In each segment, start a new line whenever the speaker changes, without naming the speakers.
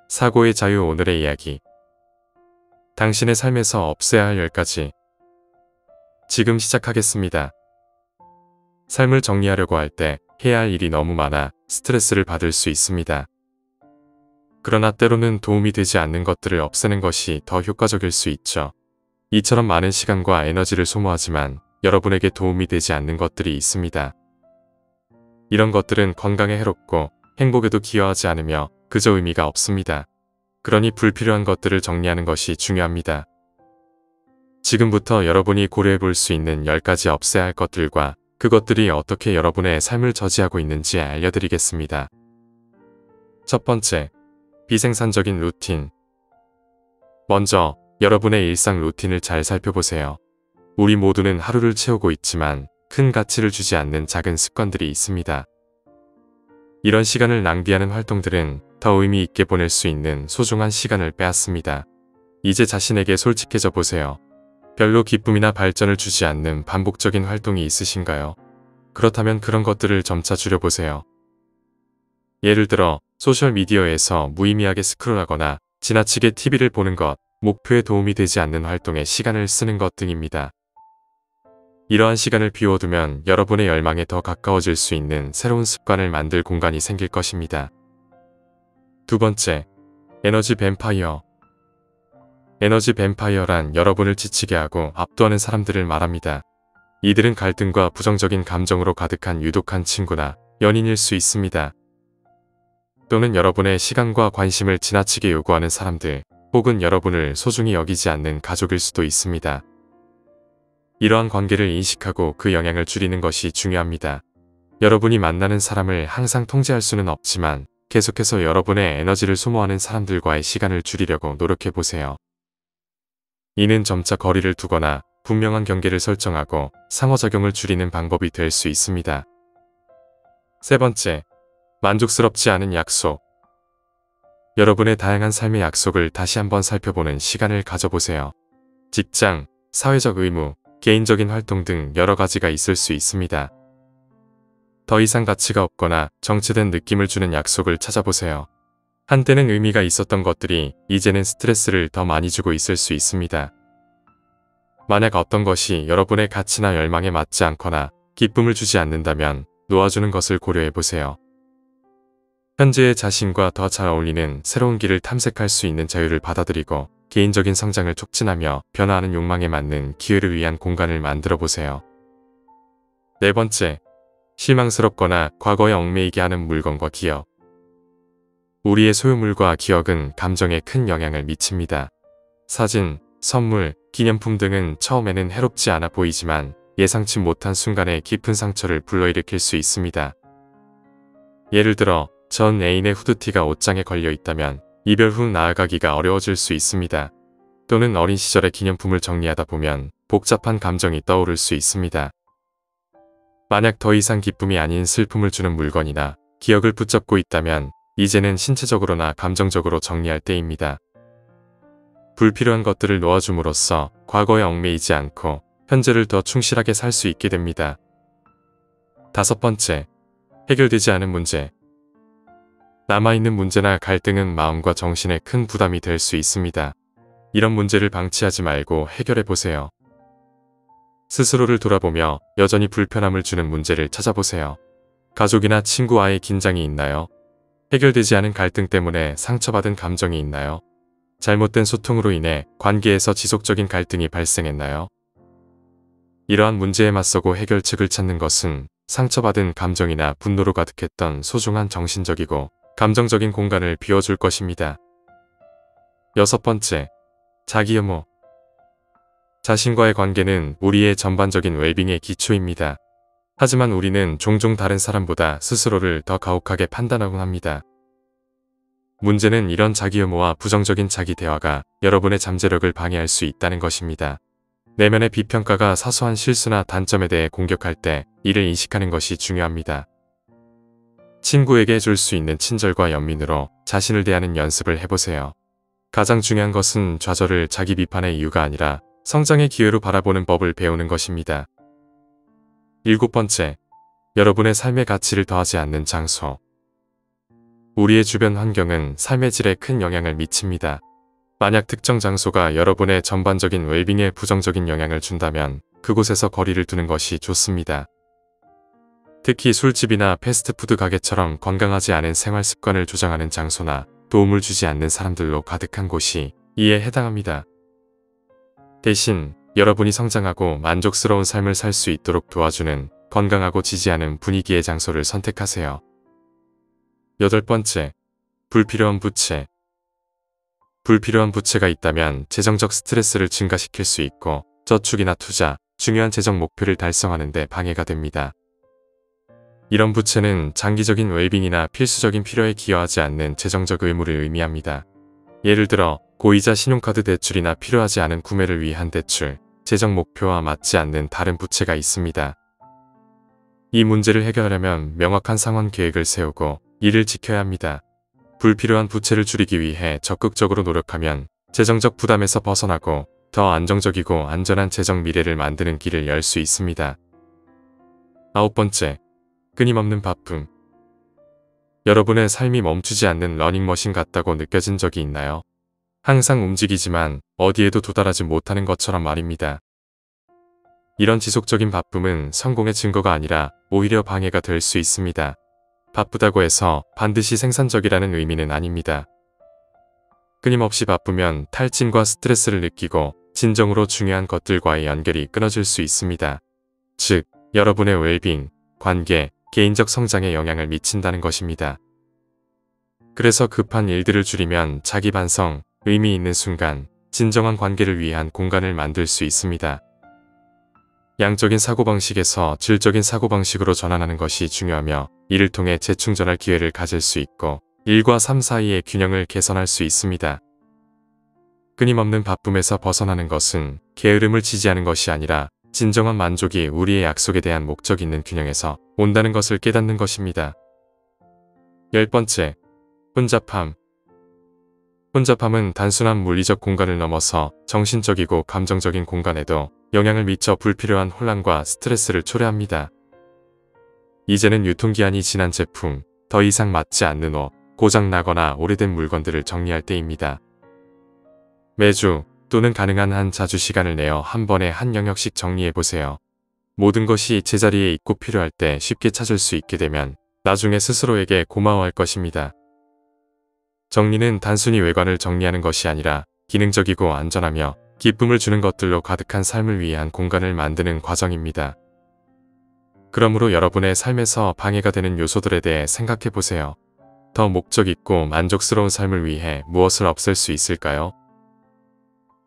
사고의 자유. 오늘의 이야기. 당신의 삶에서 없애야 할 10가지. 지금 시작하겠습니다. 삶을 정리하려고 할 때 해야 할 일이 너무 많아 스트레스를 받을 수 있습니다. 그러나 때로는 도움이 되지 않는 것들을 없애는 것이 더 효과적일 수 있죠. 이처럼 많은 시간과 에너지를 소모하지만 여러분에게 도움이 되지 않는 것들이 있습니다. 이런 것들은 건강에 해롭고 행복에도 기여하지 않으며 그저 의미가 없습니다. 그러니 불필요한 것들을 정리하는 것이 중요합니다. 지금부터 여러분이 고려해 볼 수 있는 10가지 없애야 할 것들과 그것들이 어떻게 여러분의 삶을 저지하고 있는지 알려드리겠습니다. 첫 번째, 비생산적인 루틴. 먼저 여러분의 일상 루틴을 잘 살펴보세요. 우리 모두는 하루를 채우고 있지만 큰 가치를 주지 않는 작은 습관들이 있습니다. 이런 시간을 낭비하는 활동들은 더 의미 있게 보낼 수 있는 소중한 시간을 빼앗습니다. 이제 자신에게 솔직해져 보세요. 별로 기쁨이나 발전을 주지 않는 반복적인 활동이 있으신가요? 그렇다면 그런 것들을 점차 줄여보세요. 예를 들어 소셜미디어에서 무의미하게 스크롤하거나 지나치게 TV를 보는 것, 목표에 도움이 되지 않는 활동에 시간을 쓰는 것 등입니다. 이러한 시간을 비워두면 여러분의 열망에 더 가까워질 수 있는 새로운 습관을 만들 공간이 생길 것입니다. 두 번째, 에너지 뱀파이어. 에너지 뱀파이어란 여러분을 지치게 하고 압도하는 사람들을 말합니다. 이들은 갈등과 부정적인 감정으로 가득한 유독한 친구나 연인일 수 있습니다. 또는 여러분의 시간과 관심을 지나치게 요구하는 사람들, 혹은 여러분을 소중히 여기지 않는 가족일 수도 있습니다. 이러한 관계를 인식하고 그 영향을 줄이는 것이 중요합니다. 여러분이 만나는 사람을 항상 통제할 수는 없지만 계속해서 여러분의 에너지를 소모하는 사람들과의 시간을 줄이려고 노력해보세요. 이는 점차 거리를 두거나 분명한 경계를 설정하고 상호작용을 줄이는 방법이 될 수 있습니다. 세 번째, 만족스럽지 않은 약속. 여러분의 다양한 삶의 약속을 다시 한번 살펴보는 시간을 가져보세요. 직장, 사회적 의무, 개인적인 활동 등 여러 가지가 있을 수 있습니다. 더 이상 가치가 없거나 정체된 느낌을 주는 약속을 찾아보세요. 한때는 의미가 있었던 것들이 이제는 스트레스를 더 많이 주고 있을 수 있습니다. 만약 어떤 것이 여러분의 가치나 열망에 맞지 않거나 기쁨을 주지 않는다면 놓아주는 것을 고려해보세요. 현재의 자신과 더 잘 어울리는 새로운 길을 탐색할 수 있는 자유를 받아들이고 개인적인 성장을 촉진하며 변화하는 욕망에 맞는 기회를 위한 공간을 만들어 보세요. 네 번째, 실망스럽거나 과거에 얽매이게 하는 물건과 기억. 우리의 소유물과 기억은 감정에 큰 영향을 미칩니다. 사진, 선물, 기념품 등은 처음에는 해롭지 않아 보이지만 예상치 못한 순간에 깊은 상처를 불러일으킬 수 있습니다. 예를 들어 전 애인의 후드티가 옷장에 걸려 있다면 이별 후 나아가기가 어려워질 수 있습니다. 또는 어린 시절의 기념품을 정리하다 보면 복잡한 감정이 떠오를 수 있습니다. 만약 더 이상 기쁨이 아닌 슬픔을 주는 물건이나 기억을 붙잡고 있다면 이제는 신체적으로나 감정적으로 정리할 때입니다. 불필요한 것들을 놓아줌으로써 과거에 얽매이지 않고 현재를 더 충실하게 살 수 있게 됩니다. 다섯 번째, 해결되지 않은 문제. 남아있는 문제나 갈등은 마음과 정신에 큰 부담이 될 수 있습니다. 이런 문제를 방치하지 말고 해결해보세요. 스스로를 돌아보며 여전히 불편함을 주는 문제를 찾아보세요. 가족이나 친구와의 긴장이 있나요? 해결되지 않은 갈등 때문에 상처받은 감정이 있나요? 잘못된 소통으로 인해 관계에서 지속적인 갈등이 발생했나요? 이러한 문제에 맞서고 해결책을 찾는 것은 상처받은 감정이나 분노로 가득했던 소중한 정신적이고 감정적인 공간을 비워줄 것입니다. 여섯 번째, 자기혐오. 자신과의 관계는 우리의 전반적인 웰빙의 기초입니다. 하지만 우리는 종종 다른 사람보다 스스로를 더 가혹하게 판단하곤 합니다. 문제는 이런 자기혐오와 부정적인 자기 대화가 여러분의 잠재력을 방해할 수 있다는 것입니다. 내면의 비평가가 사소한 실수나 단점에 대해 공격할 때 이를 인식하는 것이 중요합니다. 친구에게 줄 수 있는 친절과 연민으로 자신을 대하는 연습을 해보세요. 가장 중요한 것은 좌절을 자기 비판의 이유가 아니라 성장의 기회로 바라보는 법을 배우는 것입니다. 일곱 번째, 여러분의 삶의 가치를 더하지 않는 장소. 우리의 주변 환경은 삶의 질에 큰 영향을 미칩니다. 만약 특정 장소가 여러분의 전반적인 웰빙에 부정적인 영향을 준다면 그곳에서 거리를 두는 것이 좋습니다. 특히 술집이나 패스트푸드 가게처럼 건강하지 않은 생활 습관을 조장하는 장소나 도움을 주지 않는 사람들로 가득한 곳이 이에 해당합니다. 대신 여러분이 성장하고 만족스러운 삶을 살 수 있도록 도와주는 건강하고 지지하는 분위기의 장소를 선택하세요. 8번째, 불필요한 부채. 불필요한 부채가 있다면 재정적 스트레스를 증가시킬 수 있고 저축이나 투자, 중요한 재정 목표를 달성하는 데 방해가 됩니다. 이런 부채는 장기적인 웰빙이나 필수적인 필요에 기여하지 않는 재정적 의무를 의미합니다. 예를 들어 고이자 신용카드 대출이나 필요하지 않은 구매를 위한 대출, 재정 목표와 맞지 않는 다른 부채가 있습니다. 이 문제를 해결하려면 명확한 상환 계획을 세우고 이를 지켜야 합니다. 불필요한 부채를 줄이기 위해 적극적으로 노력하면 재정적 부담에서 벗어나고 더 안정적이고 안전한 재정 미래를 만드는 길을 열 수 있습니다. 9번째, 끊임없는 바쁨. 여러분의 삶이 멈추지 않는 러닝머신 같다고 느껴진 적이 있나요? 항상 움직이지만 어디에도 도달하지 못하는 것처럼 말입니다. 이런 지속적인 바쁨은 성공의 증거가 아니라 오히려 방해가 될 수 있습니다. 바쁘다고 해서 반드시 생산적이라는 의미는 아닙니다. 끊임없이 바쁘면 탈진과 스트레스를 느끼고 진정으로 중요한 것들과의 연결이 끊어질 수 있습니다. 즉, 여러분의 웰빙, 관계, 개인적 성장에 영향을 미친다는 것입니다. 그래서 급한 일들을 줄이면 자기 반성, 의미 있는 순간, 진정한 관계를 위한 공간을 만들 수 있습니다. 양적인 사고방식에서 질적인 사고방식으로 전환하는 것이 중요하며 이를 통해 재충전할 기회를 가질 수 있고 일과 삶 사이의 균형을 개선할 수 있습니다. 끊임없는 바쁨에서 벗어나는 것은 게으름을 지지하는 것이 아니라 진정한 만족이 우리의 약속에 대한 목적 있는 균형에서 온다는 것을 깨닫는 것입니다. 10번째, 혼잡함. 혼잡함은 단순한 물리적 공간을 넘어서 정신적이고 감정적인 공간에도 영향을 미쳐 불필요한 혼란과 스트레스를 초래합니다. 이제는 유통기한이 지난 제품, 더 이상 맞지 않는 옷, 고장나거나 오래된 물건들을 정리할 때입니다. 매주 또는 가능한 한 자주 시간을 내어 한 번에 한 영역씩 정리해보세요. 모든 것이 제자리에 있고 필요할 때 쉽게 찾을 수 있게 되면 나중에 스스로에게 고마워할 것입니다. 정리는 단순히 외관을 정리하는 것이 아니라 기능적이고 안전하며 기쁨을 주는 것들로 가득한 삶을 위한 공간을 만드는 과정입니다. 그러므로 여러분의 삶에서 방해가 되는 요소들에 대해 생각해보세요. 더 목적 있고 만족스러운 삶을 위해 무엇을 없앨 수 있을까요?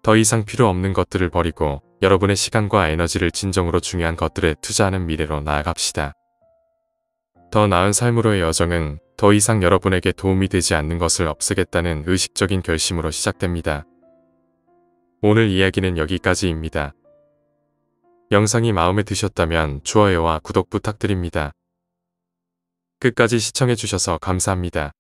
더 이상 필요 없는 것들을 버리고 여러분의 시간과 에너지를 진정으로 중요한 것들에 투자하는 미래로 나아갑시다. 더 나은 삶으로의 여정은 더 이상 여러분에게 도움이 되지 않는 것을 없애겠다는 의식적인 결심으로 시작됩니다. 오늘 이야기는 여기까지입니다. 영상이 마음에 드셨다면 좋아요와 구독 부탁드립니다. 끝까지 시청해주셔서 감사합니다.